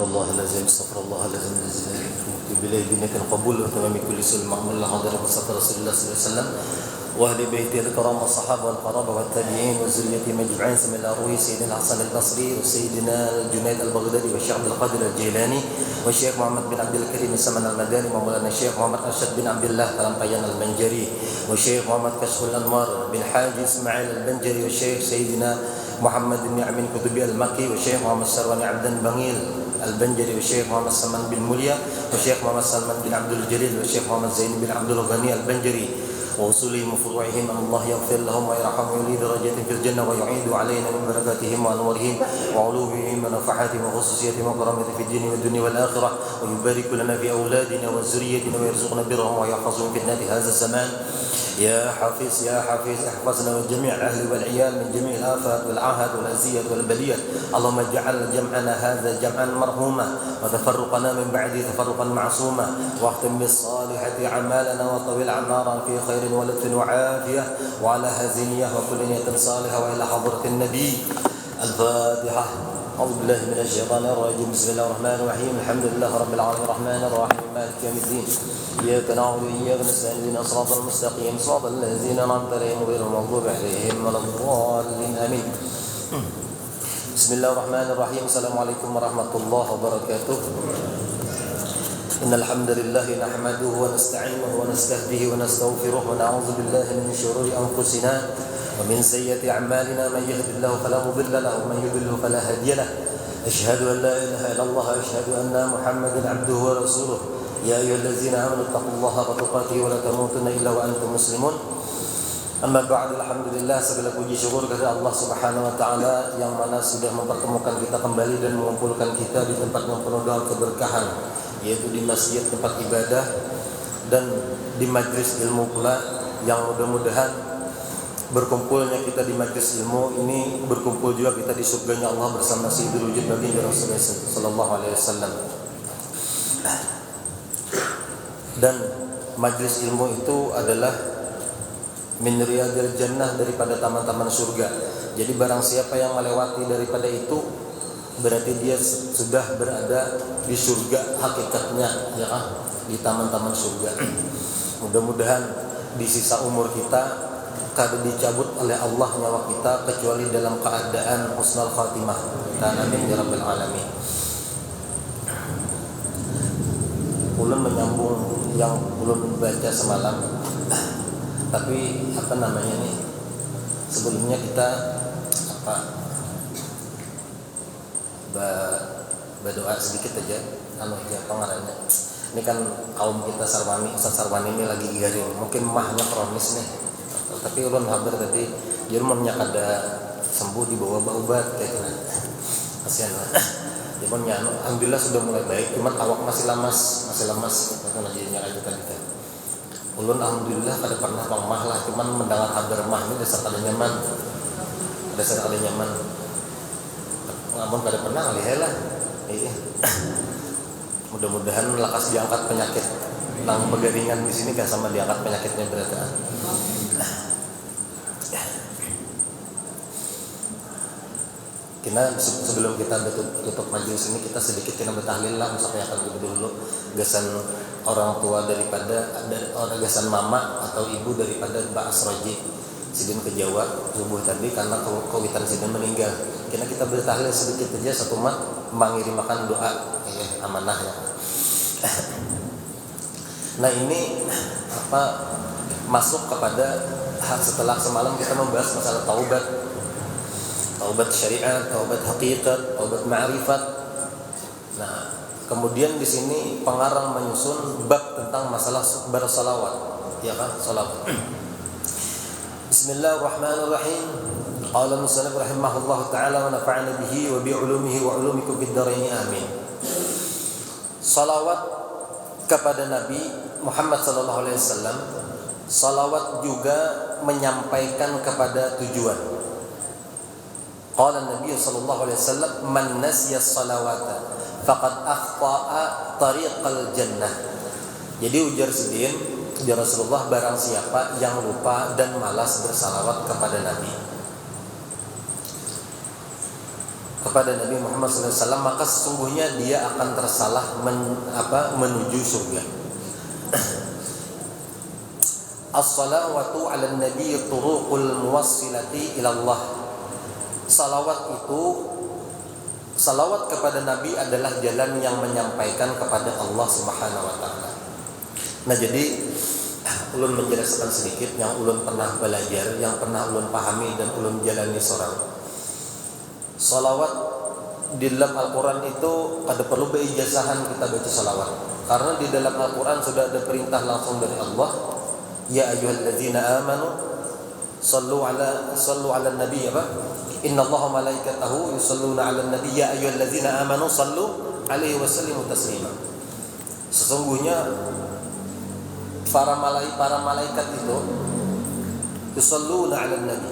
الله العظيم استغفر الله العظيم بالله بنية القبول وتمام كل سوء المعمول حضر وصفر رسول الله صلى الله عليه وسلم واهل بيته الكرام والصحابه والقرابه والتابعين وذريتهم اجمعين سمع الروي سيدنا الحسن البصري وسيدنا الجنيد البغدادي والشيخ عبد القادر الجيلاني والشيخ محمد بن عبد الكريم السمن المداني ومولانا الشيخ محمد ارشد بن عبد الله تلمبيان المنجري والشيخ محمد كشف الانوار بن حاج اسماعيل البنجري والشيخ سيدنا محمد بن عمين كتبي المكي والشيخ محمد سرواني عبدان بنغيل البنجري والشيخ محمد سلمان بن موليا والشيخ محمد سلمان بن عبد الجليل والشيخ محمد زين بن عبد الغني البنجري ووصولهم وفروعهم أن الله يغفر لهم ويرحمهم ويولي درجات في الجنة ويعيد علينا من بركاتهم وأنوارهم وعلومهم ونفحاتهم وخصوصياتهم وكرامتهم في الدين والدنيا والآخرة ويبارك لنا في أولادنا وذريتنا ويرزقنا برهم ويحفظهم من فتنة هذا الزمان يا حافظ احفظنا والجميع الأهل والعيال من جميع الآفات والعاهات والأذية والبليات اللهم اجعل جمعنا هذا جمعا مرحوما وتفرقنا من بعده تفرقا معصوما واختم بالصالحة أعمالنا وطول أعمارا في خير ولطف وعافية وعلى هذه النية وكل نية صالحة وإلى حضرة النبي الفاتحة. أعوذ بالله من الشيطان الرجيم بسم الله الرحمن الرحيم الحمد لله رب العالمين الرحمن الرحيم مالك يوم الدين إياك نعبد وإياك نستعين اهدنا الصراط المستقيم صراط الذين أنعمت عليهم غير المغضوب عليهم ولا الضالين آمين. بسم الله الرحمن الرحيم السلام عليكم ورحمة الله وبركاته. إن الحمد لله نحمده ونستعينه ونستهديه ونستغفره ونعوذ بالله من شرور أنفسنا ومن سيئات أعمالنا من يهد الله فلا مضل له ومن يضلل فلا هادي له أشهد أن لا إله إلا الله أشهد أن محمدا عبده ورسوله يا أيها الذين آمنوا اتقوا الله حق تقاته ولا تموتن إلا وأنتم مسلمون. Amma ba'd, alhamdulillah, segala puji syukur kepada Allah Subhanahu wa taala yang mana sudah mempertemukan kita kembali dan mengumpulkan kita di tempat yang penuh dengan keberkahan, yaitu di masjid tempat ibadah dan di majlis ilmu pula, yang mudah-mudahan berkumpulnya kita di majlis ilmu ini berkumpul juga kita di surganya Allah bersama Sayyidul Wujud Baginda Rasulullah sallallahu alaihi wasallam. Dan majlis ilmu itu adalah min riyadil jannah, daripada taman-taman surga. Jadi barang siapa yang melewati daripada itu berarti dia sudah berada di surga hakikatnya, ya kan? Di taman-taman surga. Mudah-mudahan di sisa umur kita kada dicabut oleh Allah nyawa kita kecuali dalam keadaan husnul khatimah. Amin ya rabbal alamin. Ulun menyambung yang ulun baca semalam. Tapi sebelumnya kita berdoa sedikit aja. Pengarangnya ini kan kaum kita Ustaz Sarwani ini lagi garing, mungkin mahnya kronis nih, tapi ulun habar tadi dia mau kada sembuh di bawah obat kayak gitu. Kasihan lah. Dia mau alhamdulillah sudah mulai baik, cuman awak masih lemas kan lagi nyala tadi kan. Ulun alhamdulillah kada pernah mah lah, cuman mendengar kabar mah ini dasar kada nyaman. Namun kada pernah kali lah. Mudah-mudahan lekas diangkat penyakit nang begaringan di sini kan sama diangkat penyakitnya berarti. Kita sebelum kita tutup majelis ini kita sedikit kena bertahlil lah, misalnya akan dulu gasan orang tua daripada gasan mama atau ibu daripada Mbak Asroji sidin ke Jawa subuh tadi karena kawitan sidin meninggal. Kita bertahlil sedikit aja satu mat mengirim makan doa amanah ya. Nah ini masuk kepada setelah semalam kita membahas masalah taubat syariat, taubat hakikat, taubat ma'rifat. Nah, kemudian di sini pengarang menyusun bab tentang masalah bersalawat, ya kan? Salawat. Bismillahirrahmanirrahim. Qala musannif rahimahullah taala wa nafa'ana bihi wa bi 'ulumihi wa 'ulumikum fid dharain amin. Salawat kepada Nabi Muhammad sallallahu alaihi wasallam, salawat juga menyampaikan kepada tujuan. Qala Nabi sallallahu alaihi wasallam man nasiya salawata faqad akhta'a tariqal jannah. Jadi ujar Rasulullah, barang siapa yang lupa dan malas bersalawat kepada Nabi, kepada Nabi Muhammad SAW, maka sesungguhnya dia akan tersalah menuju surga. As-salawatu 'alan nabi turuqul muwassilati ila Allah. Salawat kepada Nabi adalah jalan yang menyampaikan kepada Allah Subhanahu wa taala. Nah, jadi ulun menjelaskan sedikit yang ulun pernah belajar, yang pernah ulun pahami dan ulun jalani seorang. Salawat di dalam Al-Quran itu ada perlu berijazahan kita baca salawat, karena di dalam Al-Quran sudah ada perintah langsung dari Allah. Ya ayyuhalladzina amanu sallu ala nabi, innallaha malaikatahu yusalluna ala nabi ya ayyuhalladzina amanu sallu alaihi wasallimu taslima. Sesungguhnya para malaikat itu yusalluna ala nabi.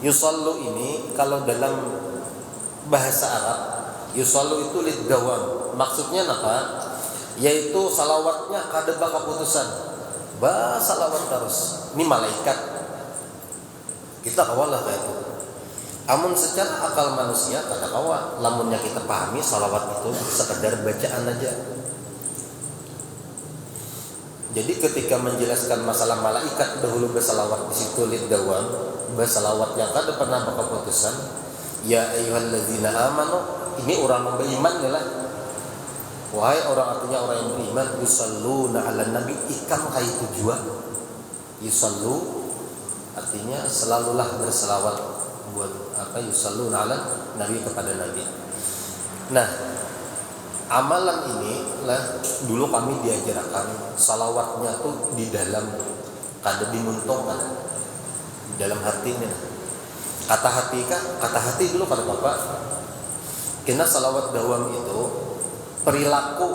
Yusallu ini kalau dalam bahasa Arab, yusallu itu lidawam. Maksudnya apa? Yaitu salawatnya kada keputusan. Salawat terus. Ini malaikat. Kita kawalah kayak itu. Amun secara akal manusia kada kawa. Lamunnya kita pahami salawat itu sekedar bacaan aja. Jadi ketika menjelaskan masalah malaikat dahulu bersalawat di situ lidawam, bersalawat yang kada pernah keputusan. Ya ayyuhalladzina amanu, ini orang beriman ya lah. Wahai orang, artinya orang yang beriman, yusalluna 'alan nabi, ikam kai tujuan. Yusallu artinya selalulah berselawat buat yusalluna 'alan nabi, kepada nabi. Nah, amalan ini lah dulu kami diajarkan salawatnya tuh di dalam kada dimuntungkan di dalam hatinya. Kata hati dulu kata Bapak. Kena salawat dawam itu perilaku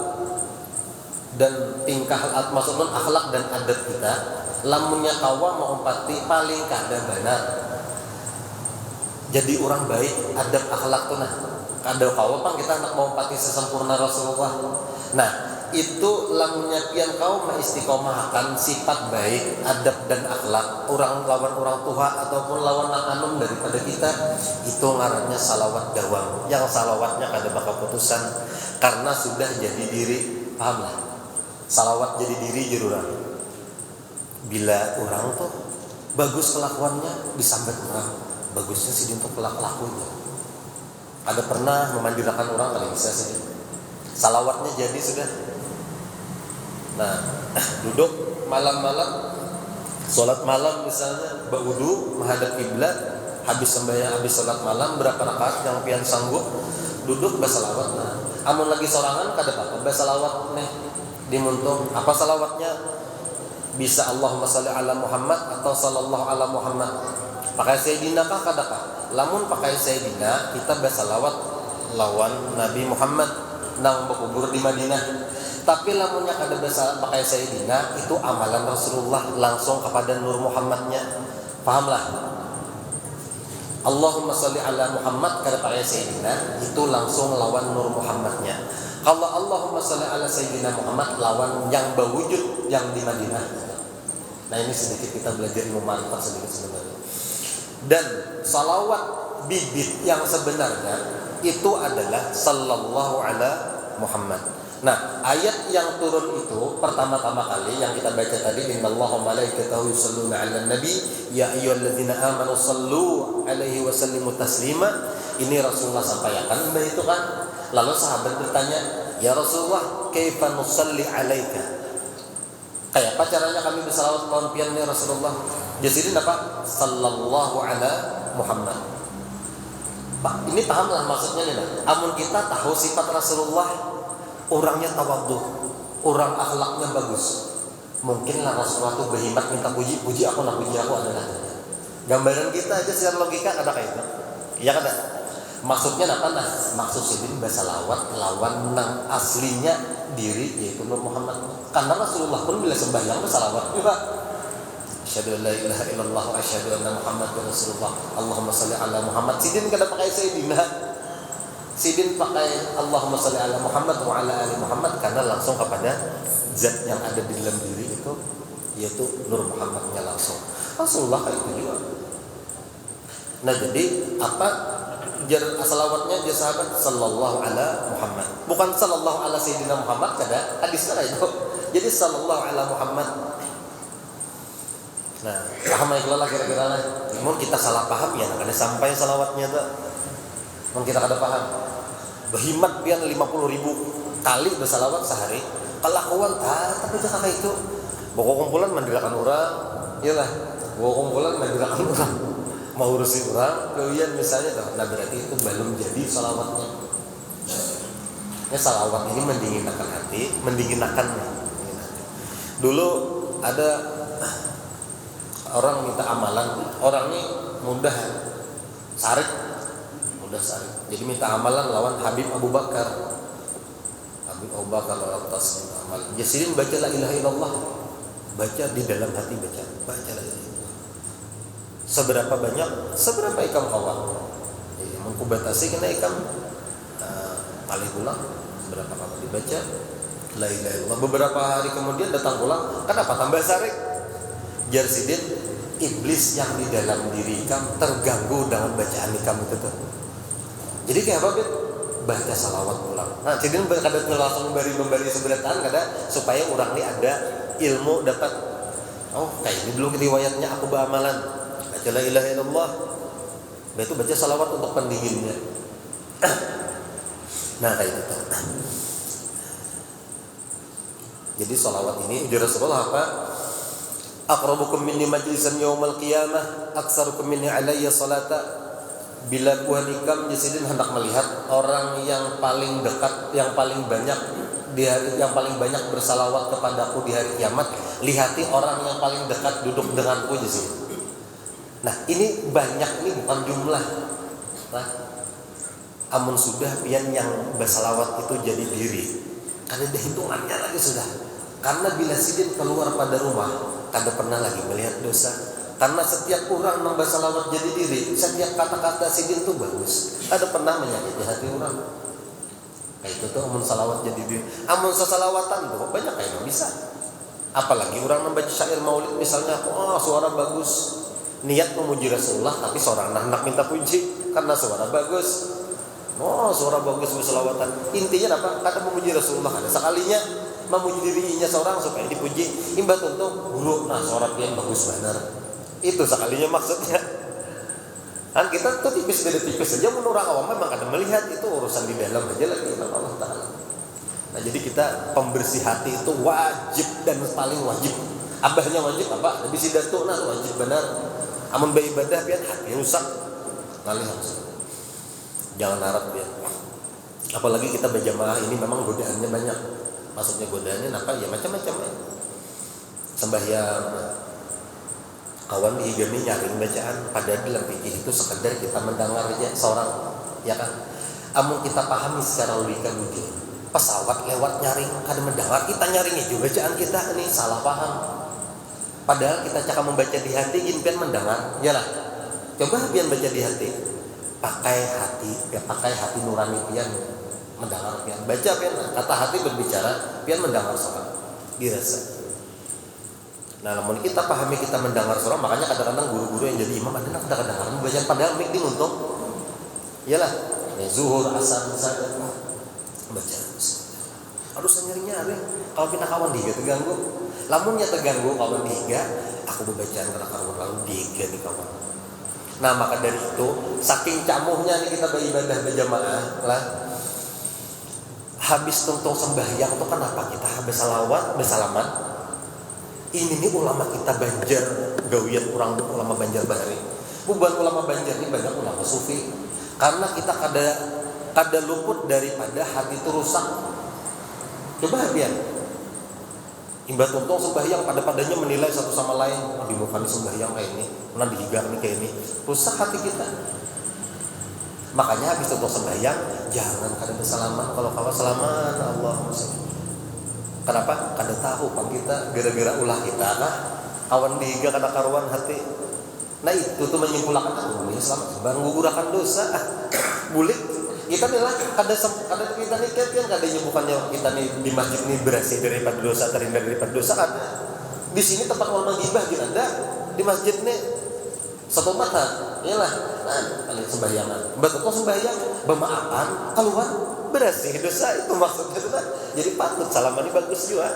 dan tingkah maksudnya akhlak dan adat kita, lamunnya kawa mau empati paling kada benar. Jadi orang baik, adab akhlak tuh nah. Kada kawa pang kita nak mau empati sesempurna Rasulullah. Nah, itu lamunnya pian kau mengistiqomahkan sifat baik, adab dan akhlak orang lawan orang tua ataupun lawan anum daripada kita, itu ngarannya salawat dawam. Yang salawatnya kada bakal putusan karena sudah jadi diri. Paham lah? Salawat jadi diri jururan. Bila orang tuh bagus kelakuannya disambat orang, bagusnya sih untuk lakunya. Ada pernah memandirakan orang kali bisa sih. Salawatnya jadi sudah. Nah, duduk malam-malam, sholat malam misalnya, berwudu, menghadap kiblat, habis sembahyang, habis sholat malam berapa rakaat yang pian sanggup, duduk bersalawat. Nah, amun lagi sorangan kada apa, bersalawat nih dimuntung. Apa salawatnya? Bisa Allahumma shalli ala Muhammad atau sallallahu ala Muhammad. Pakai sayyidina kah kada kah? Lamun pakai sayyidina, kita bersalawat lawan Nabi Muhammad nang berkubur di Madinah. Tapi lamunnya kada bisa pakai sayyidina, itu amalan Rasulullah langsung kepada Nur Muhammadnya. Pahamlah? Allahumma sholli ala Muhammad kada pakai sayyidina, itu langsung lawan Nur Muhammadnya. Kalau Allahumma sholli ala sayyidina Muhammad lawan yang berwujud yang di Madinah. Nah, ini sedikit kita belajar ilmu manfaat sedikit sebenarnya. Dan salawat bibit yang sebenarnya itu adalah sallallahu ala Muhammad. Nah, ayat yang turun itu pertama-tama kali yang kita baca tadi, innallaha malaikatahu yusholluna 'alan nabi ya ayyuhalladzina amanu shallu 'alaihi wasallimu taslima. Ini Rasulullah sampaikan itu kan. Lalu sahabat bertanya, "Ya Rasulullah, kaifa nusalli 'alaika?" Kayak apa caranya kami bersalawat lawan pian ya Rasulullah? Jadi apa? Sallallahu ala Muhammad. Pak, ini pahamlah maksudnya nih. Amun kita tahu sifat Rasulullah, orangnya tawadhu, orang akhlaknya bagus. Mungkinlah Rasulullah itu berhimmat minta puji aku nak puji aku adalah. Gambaran kita aja secara logika ada kayak itu. Iya kan? Maksudnya apa nah? Maksud sini bersalawat lawan nang aslinya diri yaitu Nur Muhammad. Karena Rasulullah pun bila sembahyang bersalawat juga. Asyhadu an la ilaha illallah wa asyhadu anna Muhammadar Rasulullah. Allahumma shalli ala Muhammad. Sidin kada pakai sayyidina. Sidin pakai Allahumma shalli ala Muhammad wa ala ali Muhammad karena langsung kepada zat yang ada di dalam diri itu yaitu Nur Muhammadnya langsung. Rasulullah kayak itu juga. Nah, jadi apa jar salawatnya jar sahabat sallallahu ala Muhammad. Bukan sallallahu ala sayyidina Muhammad kada hadisnya itu. Jadi sallallahu ala Muhammad. Nah, paham lah kira-kira lah. Namun kita salah paham ya, kada sampai salawatnya tuh. Namun kita kada paham. Berhimat pian 50.000 kali bersalawat sehari. Kelakuan tapi jangan itu. Bawa kumpulan mandirakan orang, iyalah. Bawa kumpulan mandirakan orang. Mau urusin orang, kemudian misalnya, nah berarti itu belum jadi salawatnya. Ya salawat ini mendinginkan hati, mendinginkan. Dulu ada orang minta amalan, orang ini mudah sarik. Jadi minta amalan lawan Habib Abu Bakar. Habib Abu Bakar atas minta amalan. Jadi baca la ilaha illallah. Baca di dalam hati baca la ilaha illallah. Seberapa banyak? Seberapa ikam kawan? Mengkubatasi kena ikam kali pulang. Seberapa kamu dibaca la ilaha illallah. Beberapa hari kemudian datang pulang. Kenapa tambah sarik? Jar sidin, iblis yang di dalam diri ikam terganggu dengan bacaan ikam itu tuh. Jadi kayak apa bet? Baca salawat pulang. Nah, jadi kada langsung memberi seberatan kada supaya orang ini ada ilmu dapat. Oh, kayak ini dulu riwayatnya aku beramalan. Baca la ilaha illallah. Itu baca salawat untuk pendinginnya. Nah, kayak gitu. Jadi salawat ini ujar Rasulullah apa? Aqrabukum minni majlisan yaumal qiyamah, aktsarukum minni alayya salata. Bila Tuhan ikam jasidin hendak melihat orang yang paling dekat, yang paling banyak bersalawat kepadaku di hari kiamat, lihati orang yang paling dekat duduk denganku jasidin. Nah, ini banyak, ini bukan jumlah. Nah, amun sudah pian yang bersalawat itu jadi diri. Karena ada hitungannya lagi sudah. Karena bila sidin keluar pada rumah, kada pernah lagi melihat dosa. Karena setiap orang nambah salawat jadi diri, setiap kata-kata sidin itu bagus. Ada pernah menyakiti hati orang. Kayak itu tuh amun salawat jadi diri. Amun sesalawatan tuh banyak kayak nggak bisa. Apalagi orang membaca syair maulid misalnya, suara bagus. Niat memuji Rasulullah tapi seorang anak minta puji karena suara bagus. Suara bagus bersalawatan. Intinya apa? Kata memuji Rasulullah. Ada sekalinya memuji dirinya seorang supaya dipuji. Imbat untuk guru, suara pian bagus benar. Itu sekalinya maksudnya. Kan kita tuh tipis saja menurut orang awam memang ada melihat itu urusan di dalam aja lagi Allah Ta'ala. Nah, jadi kita pembersih hati itu wajib dan paling wajib. Abahnya wajib apa? Lebih sidatu wajib benar. Amun beribadah pian hati rusak. Ngalih rusak. Jangan harap pian. Apalagi kita berjamaah ini memang godaannya banyak. Maksudnya godaannya apa? Ya macam-macam ya. Sembahyang kawan diigami nyaring bacaan, padahal dalam fikih itu sekedar kita mendengar aja seorang, ya kan? Amun kita pahami secara logika mungkin pesawat lewat nyaring, kada mendengar kita nyaringnya juga bacaan kita ini salah paham. Padahal kita cakap membaca di hati, impian mendengar, ya lah. Coba pian baca di hati, pakai hati nurani pian mendengar pian, baca pian, kata hati berbicara, pian mendengar sholat, dirasa. Nah, namun kita pahami kita mendengar suara, makanya kadang-kadang guru-guru yang jadi imam ada kadang-kadang bacaan padahal mik untuk iyalah, zuhur, asar, baca. Harus nyarinya ada. Kalau kita kawan diga terganggu, lamunnya terganggu kawan diga, aku berbacaan karena kawan lalu diga nih kawan. Nah, maka dari itu saking camuhnya nih kita beribadah berjamaah lah. Habis tuntung sembahyang tuh kenapa kita habis salawat, bersalaman? Ini nih ulama kita Banjar, gawian orang ulama Banjar Bahari. Bukan ulama Banjar ini banyak ulama sufi. Karena kita kada luput daripada hati itu rusak. Coba biar imbat untung sembahyang pada-padanya menilai satu sama lain. Di muka ini sembahyang kayak ini, mana dihigar nih kayak ini. Rusak hati kita. Makanya habis untung sembahyang jangan kada bersalaman. Kalau salaman Allahumma sholli. Kenapa? Kada tahu kan kita gara-gara ulah kita lah awan dihiga kada karuan hati. Nah itu tuh menyimpulkan ini selamat bang gugurakan dosa. Bulik kita nih lah kada kita nih kan kada bukannya kita nih di masjid nih bersih daripada dosa, terhindar daripada dosa kan. Di sini tempat ulama ghibah gitu ada di masjid nih Satu mata, iyalah, kali sembahyangan. Betul sembahyang, bermaafan, keluar, bersih dosa itu maksudnya itu kan. Jadi patut salaman ini bagus juga.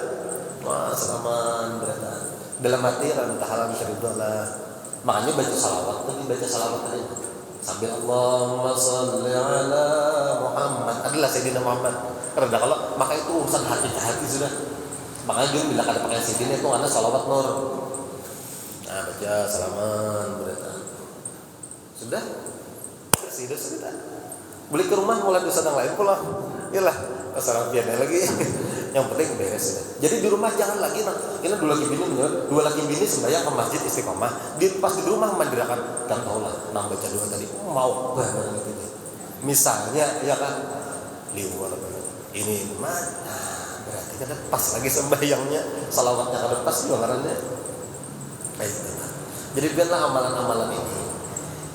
Wah, salaman berata. Dalam hati rantah halam syaridolah. Makanya baca salawat tadi. Sambil Allahumma sholli ala Muhammad. Adalah Sayyidina Muhammad. Karena kalau maka itu urusan hati ke hati sudah. Makanya dulu bila ada pakai Sayyidina itu ada salawat nur. Nah, baca salaman berata. Sudah bersih dosa kita. Beli ke rumah mulai dosa yang lain pula. Iyalah, masalah biasa lagi. Yang penting beres sudah. Jadi di rumah jangan lagi kita dua laki bini sembahyang ke masjid Istiqomah. Pas di rumah mandirakan kan tahu lah nang baca doa tadi mau banget gitu. Misalnya ya kan liwar ini mana berarti kan pas lagi sembahyangnya salawatnya kada pas juga ngarannya. Jadi biarlah amalan-amalan ini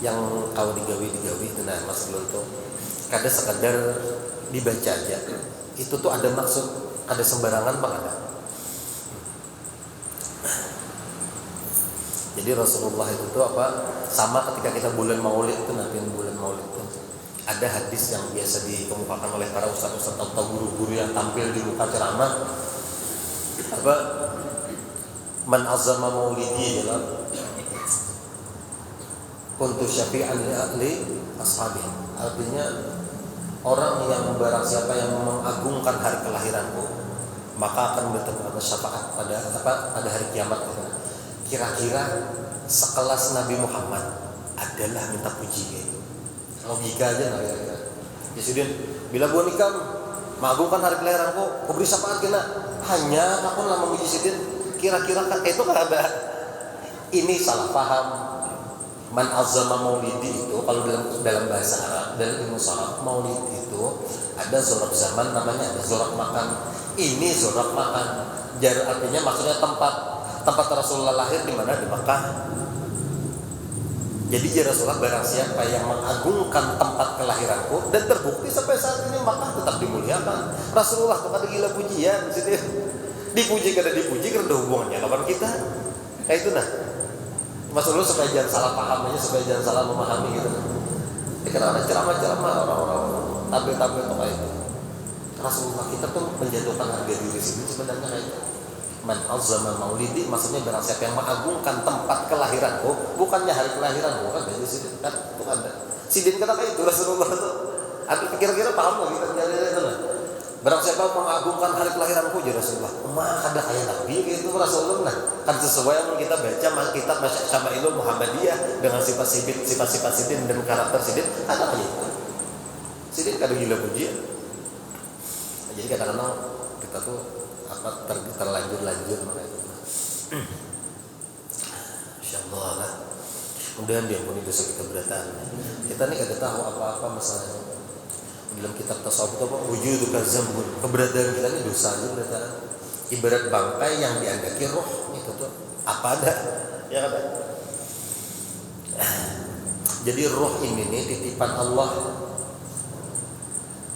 yang kau digawi itu nah Mas Lul tuh kada sekadar dibaca aja. Itu tuh ada maksud, ada sembarangan Pak ada. Jadi Rasulullah itu tuh apa? Sama ketika kita bulan Maulid itu nanti bulan Maulid itu ada hadis yang biasa dikemukakan oleh para ustaz-ustaz atau guru-guru yang tampil di muka ceramah apa? Man azzama maulidi ya kuntu syafi'an li ashabi. Artinya orang yang barang siapa yang mengagungkan hari kelahiranku maka akan bertemu syafaat pada hari kiamat. Kira-kira sekelas Nabi Muhammad adalah minta puji gitu. Logika aja lah kira-kira. Jadi bila gua nikah mengagungkan hari kelahiranku, kau beri syafaat kena hanya aku lah memuji sidin. Kira-kira kan itu kan ada ini salah paham. Man azzama maulidi itu kalau dalam bahasa Arab dalam ilmu sharaf maulid itu ada zorak zaman namanya ada zorak makan. Ini zorak makan. Jar artinya maksudnya tempat Rasulullah lahir di mana di Makkah. Jadi jar Rasulullah barang siapa yang mengagungkan tempat kelahiranku dan terbukti sampai saat ini Makkah tetap dimuliakan. Rasulullah tuh kada gila pujian di dipuji kada dipuji karena ada hubungannya lawan kita. Kayak itu nah. Mas Lulu supaya jangan salah paham aja, supaya jangan salah memahami gitu. Karena ada ceramah-ceramah orang-orang tampil-tampil kayak itu. Rasulullah kita tuh menjatuhkan harga diri sini sebenarnya kayak itu. Man azzama maulidi maksudnya barang siapa yang mengagungkan tempat kelahiranku, bukannya hari kelahiranku kan dari sini kan itu ada. Sidin kata kayak itu Rasulullah itu. Ada kira-kira paham nggak kita kira-kira itu lah. Barang siapa mengagungkan hari kelahiranku ya Rasulullah. Mah ada kayak Nabi gitu Rasulullah kan sesuai yang kita baca kitab Syama'ilul Muhammadiyah dengan sifat-sifat sidin dan karakter sidin ada kayak itu. Sidin kada gila pujian. Nah, jadi kadang-kadang kita tuh apa terlanjur makanya itu. Insyaallah lah. Mudah-mudahan diampuni dosa kita beratan. Kita nih kada tahu apa-apa masalahnya. Dalam kitab tasawuf itu apa? Wujud kazambun. Keberadaan kita ini dosa aja berarti. Ibarat bangkai yang diandaki roh itu tuh apa ada? Ya kan? Jadi roh ini nih titipan Allah.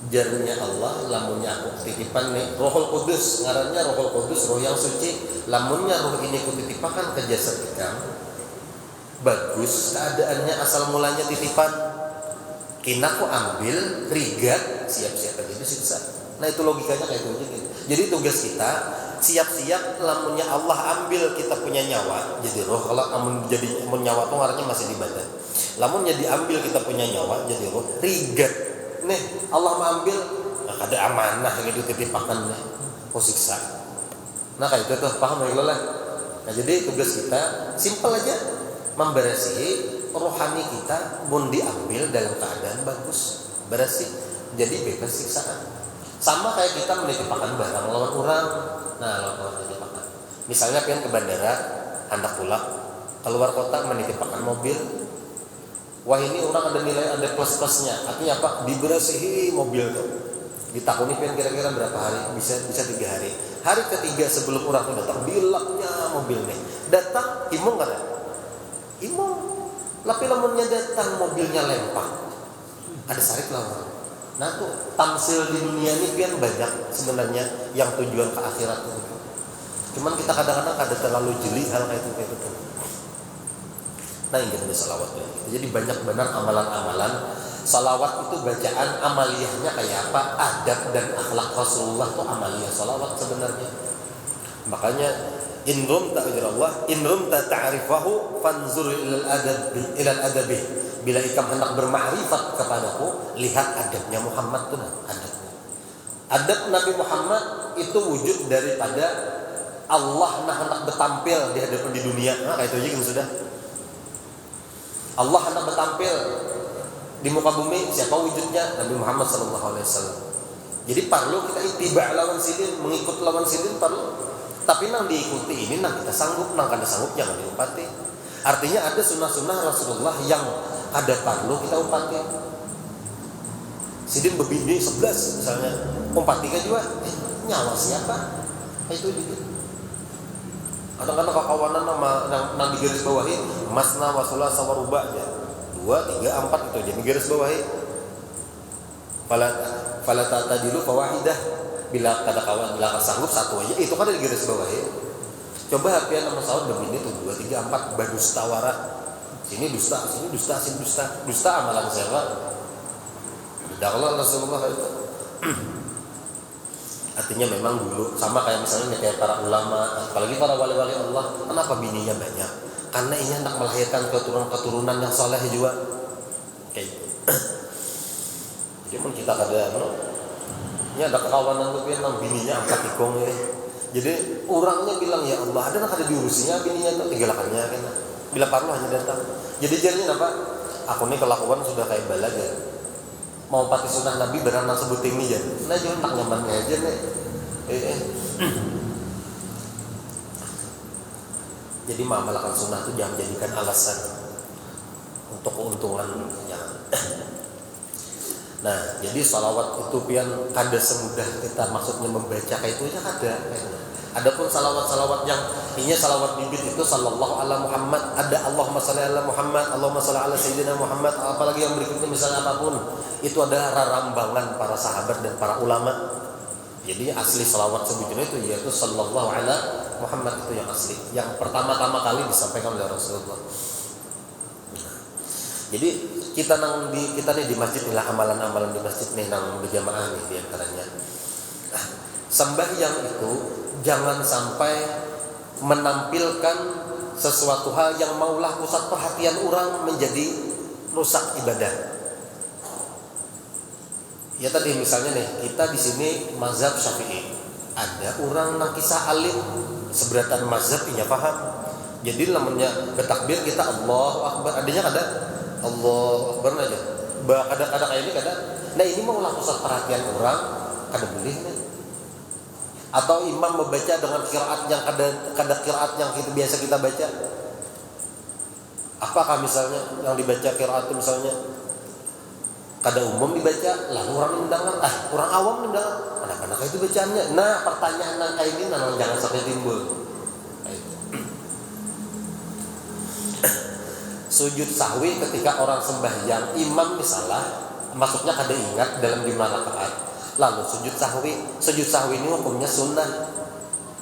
Jarnya Allah, lamunnya aku titipan nih Rohul Kudus, ngarannya Rohul Kudus, roh yang suci. Lamunnya roh ini ku titipakan ke jasad kita. Bagus keadaannya asal mulanya titipan. Kina ku ambil, rigat, siap-siap aja disiksa. Nah itu logikanya kayak gitu. Jadi tugas kita siap-siap lamunnya Allah ambil kita punya nyawa. Jadi roh kalau jadi nyawa tuh artinya masih di badan. Lamunnya diambil kita punya nyawa jadi roh, rigat. Nih Allah mengambil, nah, ada amanah yang dititipakan nih, kau siksa. Nah kayak itu tuh paham ya lah. Nah jadi tugas kita simpel aja membersihi rohani kita pun diambil dalam keadaan bagus, bersih, jadi bebas siksaan. Sama kayak kita menitipkan barang lawan orang. Nah, lawan menitipkan. Misalnya pengen ke bandara, hendak pulang, keluar kota menitipkan mobil. Wah ini orang ada nilai, ada plus-plusnya. Artinya apa? Dibersihi mobil tuh. Ditakuni pengen kira-kira berapa hari? Bisa 3 hari. Hari ketiga sebelum orang datang, dilapnya mobil nih. Datang, imung kan? Imung. Tapi lamunnya datang mobilnya lempak, ada sarik lah orang. Nah tuh tamsil di dunia ini kan banyak sebenarnya yang tujuan ke akhirat itu. Cuman kita kadang-kadang kada terlalu jeli hal kayak itu. Nah yang kita salawat. Jadi banyak benar amalan-amalan. Salawat itu bacaan amaliyahnya kayak apa? Adab dan akhlak Rasulullah itu amaliyah salawat sebenarnya. Makanya in rumta ujrallah, in rumta ta'rifahu fanzur ilal adabi. Bila ikam hendak bermakrifat kepadaku, lihat adabnya Muhammad tuh, adabnya. Adab Nabi Muhammad itu wujud daripada Allah hendak bertampil di hadapan di dunia. Nah, kayak itu aja kan sudah. Allah hendak bertampil di muka bumi, siapa wujudnya? Nabi Muhammad SAW. Jadi perlu kita ittiba lawan sidin, mengikut lawan sidin perlu. Tapi nang diikuti ini nang kita sanggup, nang kada sanggup jangan diumpati. Artinya ada sunnah-sunnah Rasulullah yang ada perlu kita umpati. Sidin berbini 11 misalnya, umpati kan juga, nyawa siapa? Itu gitu. Kadang-kadang kawanan nang di garis bawahi masna wasula sawaruba aja 2, 3, 4 itu jadi garis bawahi fala tadilu fawahidah bila kada kawan bila sanggup satu aja itu kan di garis bawahi. Coba hapian nama sahur begini tuh 2, 3, 4 badusta wara sini dusta sini dusta sini dusta amalan siapa? Dakwah Rasulullah itu. Artinya memang dulu sama kayak misalnya kayak para ulama, apalagi para wali-wali Allah, kenapa bininya banyak? Karena ini hendak melahirkan keturunan yang saleh juga. Kayak gitu. Jadi pun kita ini ada kawanan tuh yang bininya angkat tikung ya. Jadi orangnya bilang ya Allah, ada nak ada diurusinya bininya tuh tinggalkannya kan. Bila perlu hanya datang. Jadi jadinya apa? Aku nih kelakuan sudah kayak balaga. Mau pakai sunnah Nabi beranak sebut ini aja. Nah jangan tak nyamannya aja nih. Jadi mengamalkan sunnah itu jangan jadikan alasan untuk keuntungan. Jangan. Nah jadi salawat itu pian kada semudah kita maksudnya membaca kayak itu aja kada. Adapun salawat-salawat yang ini salawat bibit itu sallallahu ala Muhammad, ada Allahumma shalli ala Muhammad, Allahumma shalli ala sayyidina Muhammad, apalagi yang berikutnya misalnya apapun, itu adalah rarambangan para sahabat dan para ulama. Jadi asli salawat sebetulnya itu yaitu sallallahu ala Muhammad itu yang asli, yang pertama-tama kali disampaikan oleh Rasulullah. Jadi kita nih di masjid inilah amalan-amalan di masjid nih nang berjamaah nih diantaranya. Sembahyang itu jangan sampai menampilkan sesuatu hal yang maulah pusat perhatian orang menjadi rusak ibadah. Ya tadi misalnya nih kita di sini mazhab Syafi'i, ada orang nang kisah alim seberatan mazhab punya paham. Jadi namanya bertakbir kita Allahu Akbar, adanya kada Allahu Akbar aja. Kadang-kadang kayak ini kadang. Nah ini maulah pusat perhatian orang kada boleh nih. Atau imam membaca dengan qiraat yang kada qiraat yang itu biasa kita baca. Apakah misalnya yang dibaca qiraat itu misalnya kada umum dibaca, lalu orang mendengar, orang awam mendengar, anak-anak itu bacaannya. Nah, pertanyaan yang kayak ini jangan sampai timbul. Sujud sahwi ketika orang sembahyang, imam misalnya, maksudnya kada ingat dalam 5 rakaat. Lalu sujud sahwi ini hukumnya sunnah.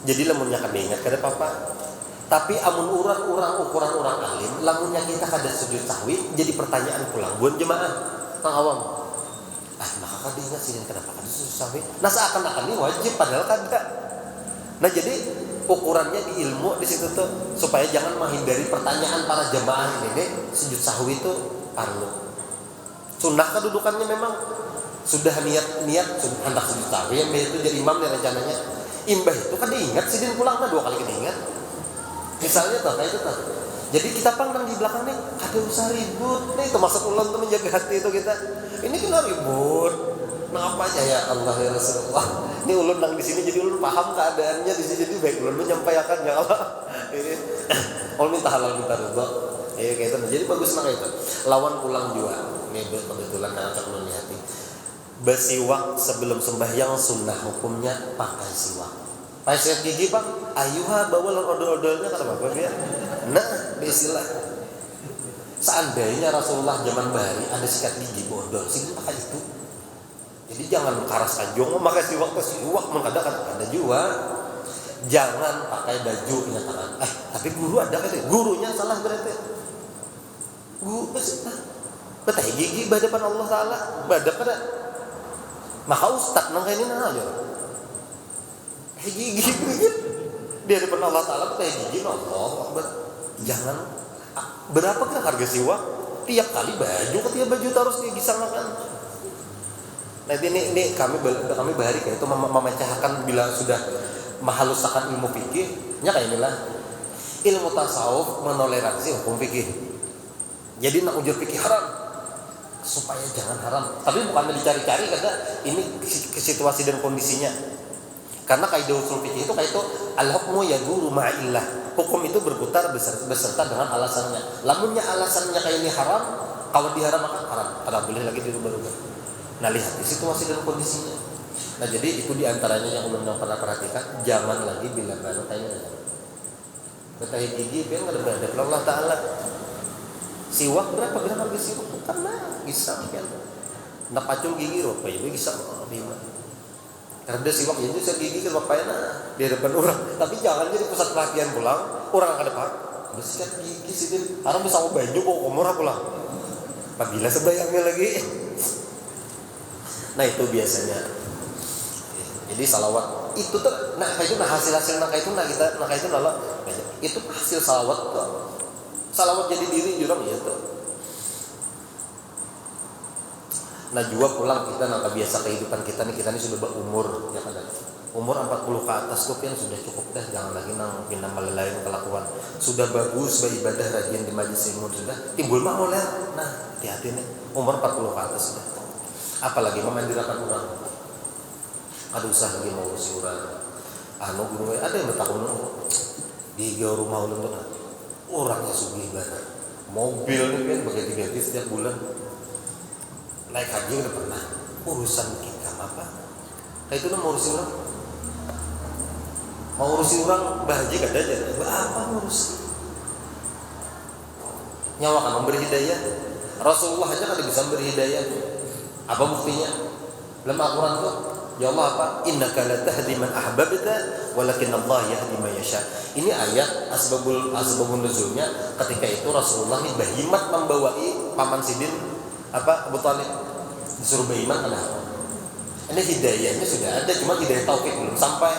Jadi lamunnya kada ingat kada apa-apa. Tapi amun ukuran orang alim, lamunnya kita kada sujud sahwi, jadi pertanyaan pulang buat jemaah tang awam. Maka kada ingat sih kenapa kada sujud sahwi? Nah seakan-akan ini wajib padahal kada. Nah jadi ukurannya di ilmu di situ tuh supaya jangan menghindari pertanyaan para jemaah ini. Sujud sahwi itu perlu. Sunnah kedudukannya memang sudah niat hendak sujud sahwi yang itu jadi imam nih rencananya. Imbah itu kan diingat sidin pulang 2 kali kita ingat. Misalnya tuh kayak itu tuh. Jadi kita pandang di belakang nih kada usah ribut nih termasuk ulun tuh menjaga hati itu kita. Ini kena ribut. Nah apa aja ya Allah ya Rasulullah. Ini ulun nang di sini jadi ulun paham keadaannya di sini jadi baik ulun menyampaikan ya Allah. Ulun minta halal minta ridho. Kayak itu. Jadi bagus nang itu. Lawan pulang juga. Ini kebetulan anak ulun di hati. Bersiwak sebelum sembahyang sunnah hukumnya pakai siwak. Pakai siwak gigi bang, ayuha bawa odol-odolnya kata bapak dia. Nah, istilah. Seandainya Rasulullah zaman bahari ada sikat gigi bodol, sih pakai itu. Jadi jangan karas kajong memakai siwak ada juga. Jangan pakai baju punya tangan. Tapi guru ada kan? Gurunya salah berarti. betah gigi hadapan Allah Ta'ala badak kada maka ustad nang kainin aja gigi di hadapan Allah Ta'ala betah gigi Allah Akbar. Jangan berapa kan harga siwak tiap kali baju ketiap baju terus digisangkan. Nah ini kami bahari kayak itu memecahkan bila sudah menghaluskan ilmu fikih nya kayak inilah ilmu tasawuf menoleransi hukum fikih. Jadi nak ujur fikih haram supaya jangan haram. Tapi bukan dicari-cari karena ini situasi dan kondisinya. Karena kaidah usul fikih itu kayak itu al-hukmu yaduru ma'illah. Hukum itu berputar beserta dengan alasannya. Lamunnya alasannya kayak ini haram, kalau diharamkan haram. Kada boleh lagi dirubah-rubah. Nah lihat di situasi dan kondisinya. Nah jadi itu diantaranya yang ulun yang pernah perhatikan. Jangan lagi bila baru tanya. Ketahui gigi biar nggak ada Allah Ta'ala. Siwak berapa gram harga siwak? Karena bisa kan. Nak pacul gigi apa itu bisa bima. Karena siwak itu saya gigi ke bapaknya di depan orang. Tapi jangan jadi pusat perhatian pulang. Orang akan depan bersihkan gigi sih. Orang bisa mau baju kok umurah pulang. Apabila sebayangnya lagi. Nah itu biasanya. Jadi salawat itu tuh, hasil itu nala itu hasil salawat tuh. Salawat jadi diri jurang ya tuh. Nah juga pulang kita nak biasa kehidupan kita nih sudah berumur ya kan. Umur 40 ke atas tuh kan sudah cukup dah, jangan lagi nang pindah melelain kelakuan. Sudah bagus beribadah rajin di majelis ilmu sudah timbul mah oleh. Nah hati-hati nih umur 40 ke atas sudah. Apalagi memandirakan orang. Ada usaha lagi mau urus orang. Gunung ada yang bertakun di rumah ulun tuh. Orangnya sugih banget. Mobil nih kan berganti-ganti setiap bulan. Naik haji udah pernah. Urusan kita apa? Kayak itu mau urusin orang. Mau urusin orang bahagia kada aja. Apa ngurus? Nyawa kan memberi hidayah. Rasulullah aja kada bisa memberi hidayah. Apa buktinya? Dalam Al-Quran tuh ya Allah apa? Innaka la tahdi man ahbabta walakin Allah yahdi man yasha. Ini ayat asbabun nuzulnya ketika itu Rasulullah ini bahimat membawai paman Sidin Abu Thalib disuruh bahimat ada. Ini hidayahnya sudah ada cuma hidayah taufik belum sampai.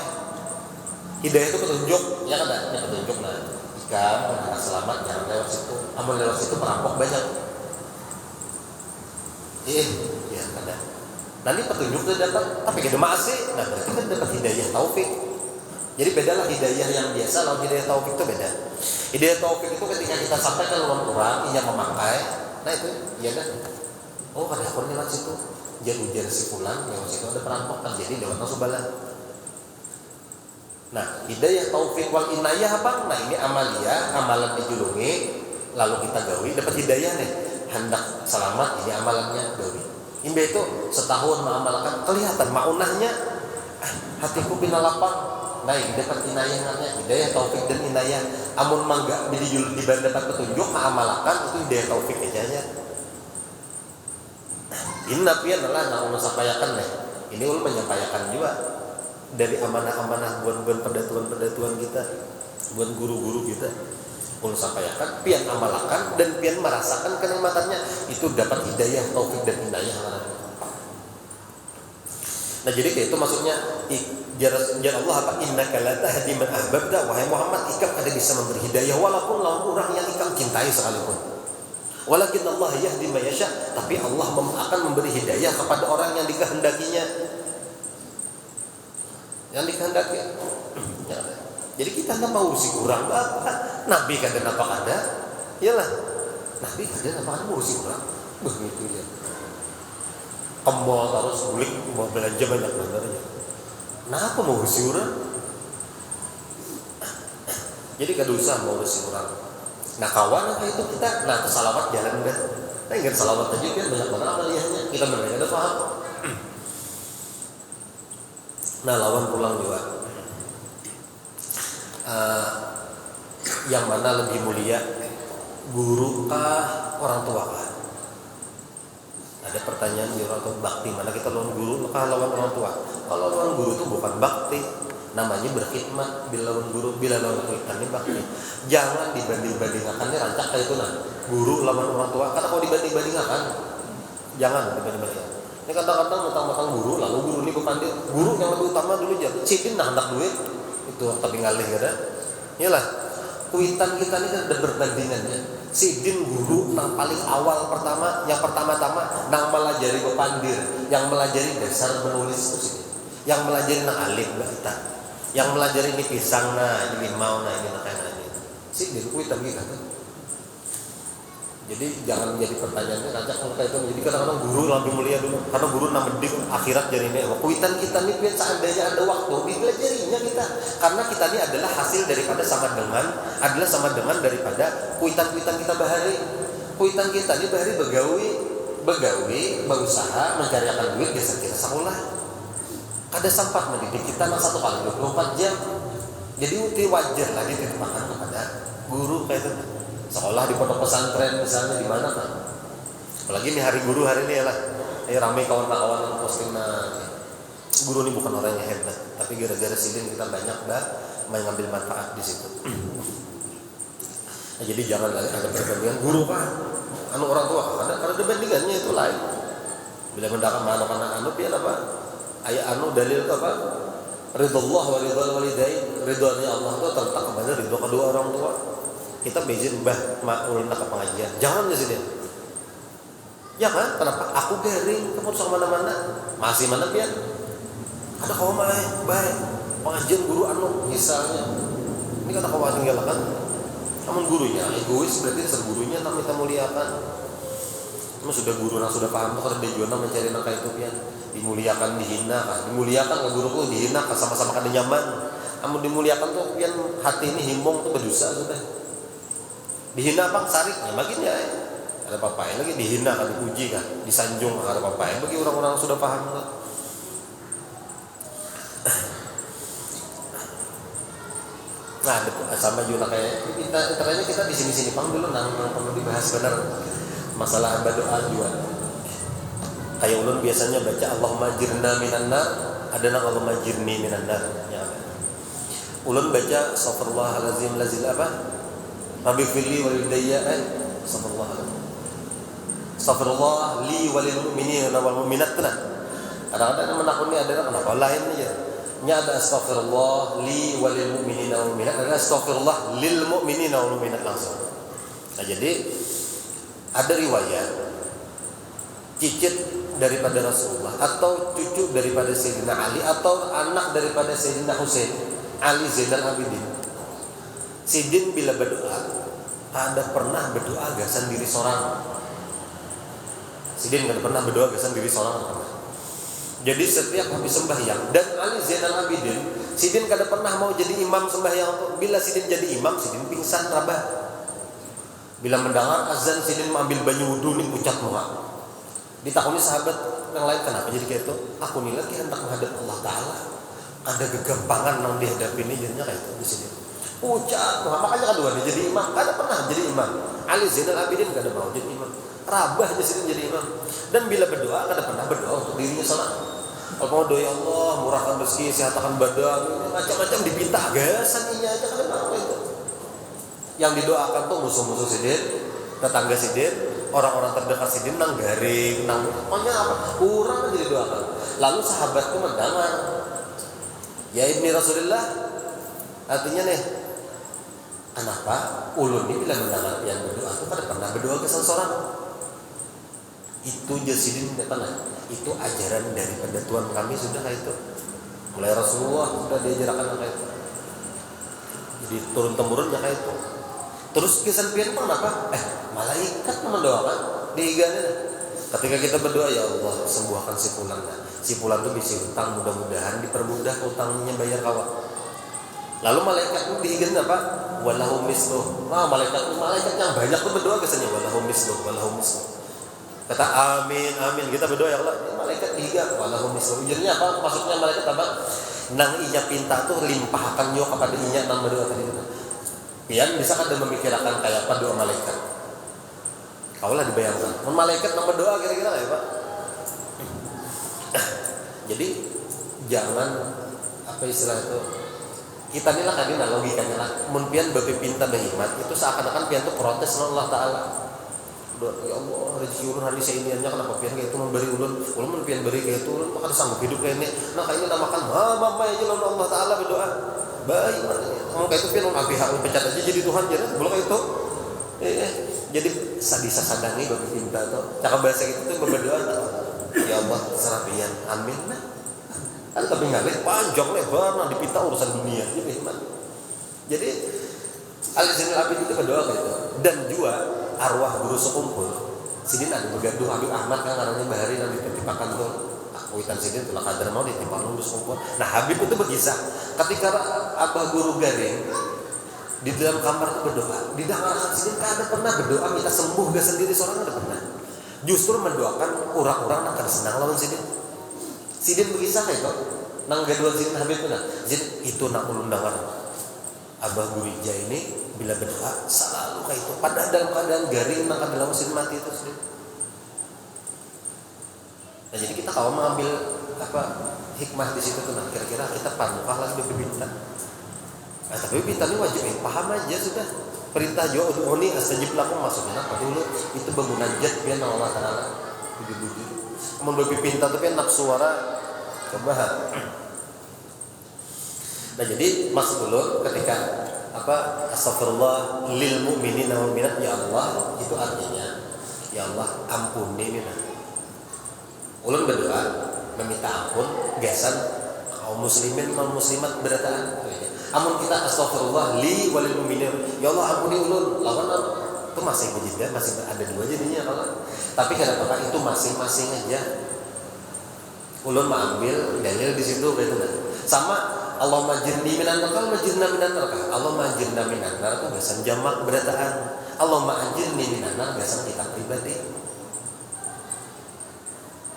Hidayah itu petunjuk ya kan ada petunjuk nah. Jika anak selamat jangan lewat situ. Amun lewat situ perampok banyak. Ya ada. Nanti petunjuk itu dapat, tapi kita masih, nah berarti kita dapat hidayah taufik. Jadi bedalah hidayah yang biasa, lalu hidayah taufik itu beda. Hidayah taufik itu ketika kita sampai ke orang yang memakai, nah itu, iya kan? Oh ada akun lewat situ, ujar si fulan, lewat situ ada perampok kan, jadi lewat nasubalah. Nah hidayah taufik wal inayah apa? Nah ini amalia, amalan dijulungi, lalu kita gawi, dapat hidayah nih, hendak selamat, ini amalannya gawi. Imbe itu setahun mengamalkan kelihatan maunahnya hatiku bina lapang. Nah, dapat inayahnya, hidayah taufik dan inayah. Amun mangga dapat petunjuk mengamalkan itu hidayah taufik aja ya. Ini napian adalah nak ulun sampaikan nih. Ini ulun menyampaikan juga dari amanah-amanah buat pendatuan kita, buat guru-guru kita. Ulun sampaikan, pian amalkan dan pian merasakan kenikmatannya itu dapat hidayah, taufik dan inayah. Nah jadi kayak itu maksudnya jar Allah apa innaka la tahdi man ahbabta wahai Muhammad ikam ada bisa memberi hidayah walaupun lawan orang yang ikam cintai sekalipun. Walakin Allah yahdi man yasha tapi Allah akan memberi hidayah kepada orang yang dikehendakinya. Yang dikehendaki. Ya. Jadi kita nggak mau urusi kurang apa? Nabi kada apa kada? Iyalah. Nabi kada apa kada urusi kurang. Begitu ya. Kembal terus bulik mau belanja banyak bandarnya. Kenapa mau urusi kurang? Jadi kada usah mau urusi kurang. Nah kawan kayak itu kita nah kesalawat jalan dah. Nah ingat salawat aja kan banyak banget amaliyahnya. Kita benar ada paham. Nah lawan pulang juga. Yang mana lebih mulia guru kah orang tua kah? Ada pertanyaan di orang tua bakti mana kita lawan guru kah lawan orang tua? Kalau lawan guru itu bukan bakti, namanya berkhidmat bila guru bila lawan kuitan ini bakti. Jangan dibanding-bandingkan nih rancak kayak itu nah guru lawan orang tua, karena kalau dibanding-bandingkan jangan dibanding-bandingkan. Ini kadang-kadang mentang-mentang guru lalu guru ini berpandil guru yang lebih utama dulu aja cidin nah hendak duit itu tapi ngalih kada iyalah kuitan kita ini kan ada perbandingannya. Sidin guru nang paling awal yang pertama-tama nang melajari bepandir, yang melajari dasar menulis itu sih, yang melajari nang alif kita, yang melajari ini pisang nah ini limau nah ini makanan ini. Sidin kuitan kita kan. Jadi jangan menjadi pertanyaannya ngajak kalau kayak itu. Jadi kadang-kadang guru lebih mulia dulu, karena guru nang mendik akhirat jadi ini. Kuitan kita nih biar seandainya ada waktu dipelajarinya kita, karena kita ini adalah hasil daripada sama dengan daripada kuitan-kuitan kita bahari. Kuitan kita ini bahari begawi, berusaha mencarikan duit biasa kita sekolah. Kada sempat mendidik kita nang 1 kali 24 jam. Jadi wajar lah dititipkan kepada guru kayak itu. Sekolah di pondok pesantren misalnya di mana kan? Apalagi nih hari guru hari ini ya lah. Ramai kawan-kawan yang posting guru ini bukan orang yang hebat, tapi gara-gara sidin kita banyak mengambil manfaat di situ. Nah, jadi jangan ada perbandingan guru pak, orang tua karena perbandingannya itu lain. Bila mendapat anak biar apa? Ayat dalil itu apa? Ridullah wa ridul walidain, ridhonya Allah itu terletak kepada ridho kedua orang tua. Kita bezin ulun ke pengajian, jangan di sini. Jangan, kenapa? Aku garing, kamu harus mana-mana. Masih mana pian? Ada kawan baik, pengajian guru misalnya. Ini kata kawan tinggalkan. Namun gurunya egois berarti dasar gurunya tak kita muliakan. Cuma sudah guru sudah paham kalau dia juga mencari nangka itu pian. Dimuliakan, dihina kan? Dimuliakan nggak guruku dihina kan sama-sama kada nyaman. Namun dimuliakan tuh pian hati ini himbong tuh berdosa sudah. Dihina bang sariknya makin ya ada papai lagi dihina kan dipuji kan disanjung ada papai bagi orang-orang sudah paham kan. Nah sama juga kayak kita di sini pang dulu nang perlu dibahas benar masalah berdoa juga. Kayak ulun biasanya baca Allahumma jirna minan nar, ada nang Allahumma jirni minan nar ya. Ulun baca astaghfirullahalazim lazil apa? Rabbi firli walidayya Astaghfirullah li walil mu'minina wal mu'minat. Kadang-kadang menakuni ada kenapa lain aja. Nya ada astaghfirullah li walil mu'minina wal mu'minat, ada astaghfirullah lil mu'minina wal mu'minat langsung. Nah, jadi ada riwayat cicit daripada Rasulullah atau cucu daripada Sayyidina Ali atau anak daripada Sayyidina Husain Ali Zainal Abidin. Sidin bila berdoa, ada pernah berdoa gasan diri seorang. Sidin kada pernah berdoa gasan diri seorang. Jadi setiap habis sembahyang dan Ali Zainal Abidin, Sidin kada pernah mau jadi imam sembahyang. Bila Sidin jadi imam, Sidin pingsan rabah. Bila mendengar azan, Sidin mengambil banyu wudu nih pucat muka. Ditakuni sahabat yang lain kenapa jadi kayak itu? Aku nih lagi hendak menghadap Allah Taala. Ada kegampangan yang dihadapi ini jadinya kayak itu di sini. Pucat, makanya kedua dia jadi imam. Kada pernah jadi imam. Ali Zainal Abidin kada mau jadi imam. Rabah aja sini jadi imam. Dan bila berdoa kada pernah berdoa untuk dirinya salat. Kalau mau doa ya Allah, murahkan rezeki, sehatkan badan, macam-macam dipinta gasan ini aja kada mau itu. Yang didoakan tuh musuh-musuh Sidin, tetangga Sidin, orang-orang terdekat Sidin nang garing, nang pokoknya apa? Kurang aja didoakan. Lalu sahabat tuh mendengar. Ya ibni Rasulullah, artinya nih kenapa ulun ini bila mendengar yang berdoa itu kada pernah berdoa ke seseorang. Itu jasidin pernah. Itu ajaran daripada Tuhan kami sudah kayak itu. Mulai Rasulullah sudah diajarkan kayak itu. Jadi turun temurun ya kayak itu. Terus kisan pian kenapa? Malaikat mendoakan diigana. Ketika kita berdoa ya Allah sembuhkan si fulan. Si fulan itu bisa utang mudah-mudahan dipermudah utangnya bayar kawan. Lalu malaikat itu diigan apa? Walahum misluh. Malaikat yang banyak tuh berdoa biasanya walahum misluh. Kata amin. Kita berdoa ya Allah. Malaikat diigan walahum misluh. Ujungnya apa? Maksudnya malaikat apa? Nang inya pinta tuh limpahkan yo kepada inya nang berdoa tadi. Pian bisa kada memikirkan kayak apa doa malaikat. Kaulah dibayangkan. Malaikat nang berdoa kira-kira kayak apa? Jadi jangan apa istilah itu, kita nih lah kadina logikanya lah mun pian babe pinta berhikmat itu seakan-akan pian tuh protes sama Allah Ta'ala. Ya Allah, rezeki ulun hari seiniannya kenapa pian kayak itu memberi ulun mun pian beri kayak itu ulun maka sanggup hidup kayak ini. Nah kayak ini namakan mama aja lawan Allah Ta'ala berdoa. Baik mau kayak itu pian ulun pihak pecat aja jadi Tuhan jadi boleh kayak itu. Jadi sadisa sadangi babe pinta tuh. Cakap bahasa gitu tuh berdoa ya Allah serah pian. Amin. Nah. Kan tapi ngalih panjang lebar nah dipinta urusan dunia jadi al-Zainul Abidin itu berdoa gitu. Dan juga arwah guru sekumpul sidin ada bergaduh Habib Ahmad kan karena bahari dan ditimpakan tuh akuitan sidin telah kadar mau ditimpakan guru sekumpul. Nah Habib itu berkisah ketika abah guru garing di dalam kamar itu berdoa di dalam sidin kan ada pernah berdoa minta sembuh gak sendiri seorang ada pernah justru mendoakan orang-orang akan senang lawan sidin berkisah kayak kok nang gaduhan sidin Habib itu nah itu nak ulun dengar abah Gurija ini bila berdoa selalu kayak itu padahal dalam keadaan garing nang kada lawan sidin mati itu sidin. Nah jadi kita kalau mengambil apa hikmah di situ tuh nah kira-kira kita panuh lagi bebintan. Nah tapi bebintan ini wajib paham aja sudah perintah jauh ini astajib lakum maksudnya apa dulu itu bangunan jet biar Allah Ta'ala budi-budi mun bebintan tuh kan nafsu suara kebahat. Nah jadi maksud dulu ketika apa astagfirullah lil mu'minina wal mu'minat ya Allah itu artinya ya Allah ampuni mina. Ulun berdoa meminta ampun gasan kaum muslimin kaum muslimat berataan. Amun kita astagfirullah li walil mu'minin ya Allah ampuni ulun lawan itu masih berjeda masih ada dua jadinya kalau tapi kenapa itu masing-masing aja. Ulun mengambil dalil di situ begitu kan. Sama Allahumma jirni minan nar, majirna minan nar. Allahumma jirna minan nar itu biasa jamak berataan. Allahumma ajirni minan nar biasa kita pribadi.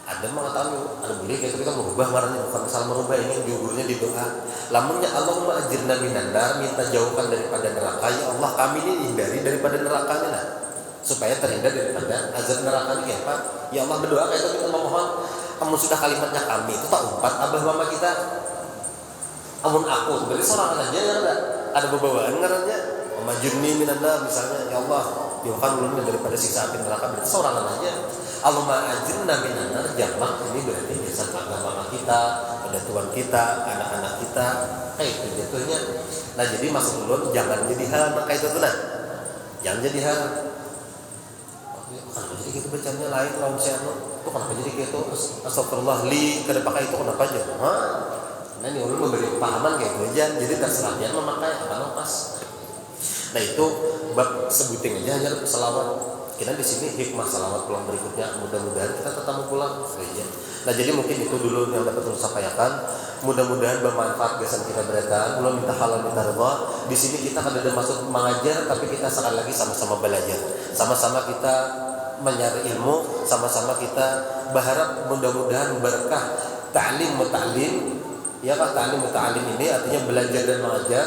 Ada mengatakan ada boleh kayak kita merubah marahnya bukan masalah merubah ini diukurnya di doa. Lamunnya Allahumma ajirna minan nar minta jauhkan daripada neraka ya Allah kami ini hindari daripada nerakanya lah. Supaya terhindar daripada azab neraka ini apa? Ya Allah berdoa kayak itu kita memohon kamu sudah kalimatnya kami itu tak umpat abah mama kita amun aku berarti seorang aja ya ada bebawaan ngarannya majurni minanda misalnya ya Allah jauhkan ulun daripada siksa api neraka berarti seorang aja Allahumma ajirna minannar jamak ini berarti biasa abah mama kita ada tuan kita anak-anak kita kayak itu jatuhnya. Nah jadi maksud ulun jangan jadi hal maka itu tuh nah jangan jadi hal kenapa jadi gitu bacanya lain lawan saya itu kenapa jadi gitu astagfirullah li kada pakai itu kenapa aja nah ini ulun memberi pahaman kayak gitu aja jadi terserah dia memakai apa pas. Nah itu bab sebuting aja hanya selawat kita di sini hikmah selawat pulang berikutnya mudah-mudahan kita tetap pulang aja. Nah jadi mungkin itu dulu yang dapat ulun sampaikan mudah-mudahan bermanfaat gasan kita berataan ulun minta halal minta ridha di sini kita kan ada maksud mengajar tapi kita sekali lagi sama-sama belajar sama-sama kita mencari ilmu sama-sama kita berharap mudah-mudahan berkah ta'lim muta'lim ya Pak ta'lim muta'lim ini artinya belajar dan mengajar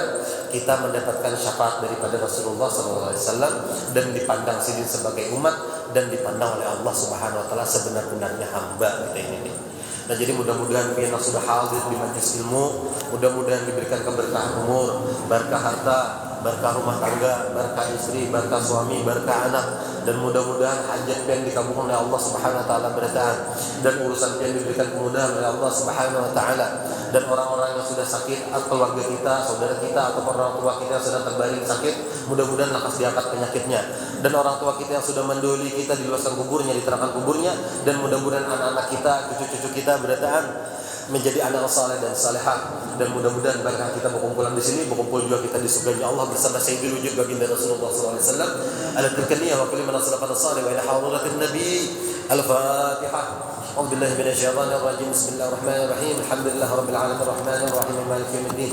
kita mendapatkan syafaat daripada Rasulullah SAW dan dipandang sidin sebagai umat dan dipandang oleh Allah Subhanahu Wa Taala sebenar-benarnya hamba kita ini. Nah jadi mudah-mudahan kita sudah hadir di majelis ilmu mudah-mudahan diberikan keberkahan umur berkah harta berkah rumah tangga, berkah istri, berkah suami, berkah anak dan mudah-mudahan hajat yang dikabulkan oleh Allah Subhanahu wa taala berataan dan urusan yang diberikan kemudahan oleh Allah Subhanahu wa taala dan orang-orang yang sudah sakit atau keluarga kita, saudara kita atau orang tua kita yang sedang terbaring sakit mudah-mudahan lekas diangkat penyakitnya dan orang tua kita yang sudah mendahului kita di luar kuburnya, diterangkan kuburnya dan mudah-mudahan anak-anak kita, cucu-cucu kita berataan menjadi anak saleh dan salehah dan mudah-mudahan berkah kita berkumpulan di sini berkumpul juga kita di surga Allah bersama sayyidul wujud baginda Rasulullah SAW ala tilkaniyah wa kulli man asrafa salih wa ila hadratin nabi al-fatihah a'udzu billahi minasyaitonir rajim bismillahirrahmanirrahim alhamdulillahirabbil alamin arrahmanir rahim maliki yaumiddin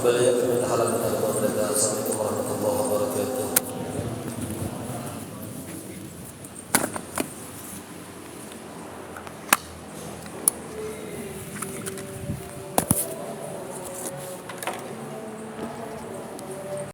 وبلغ من حلال من الأمر. Assalamualaikum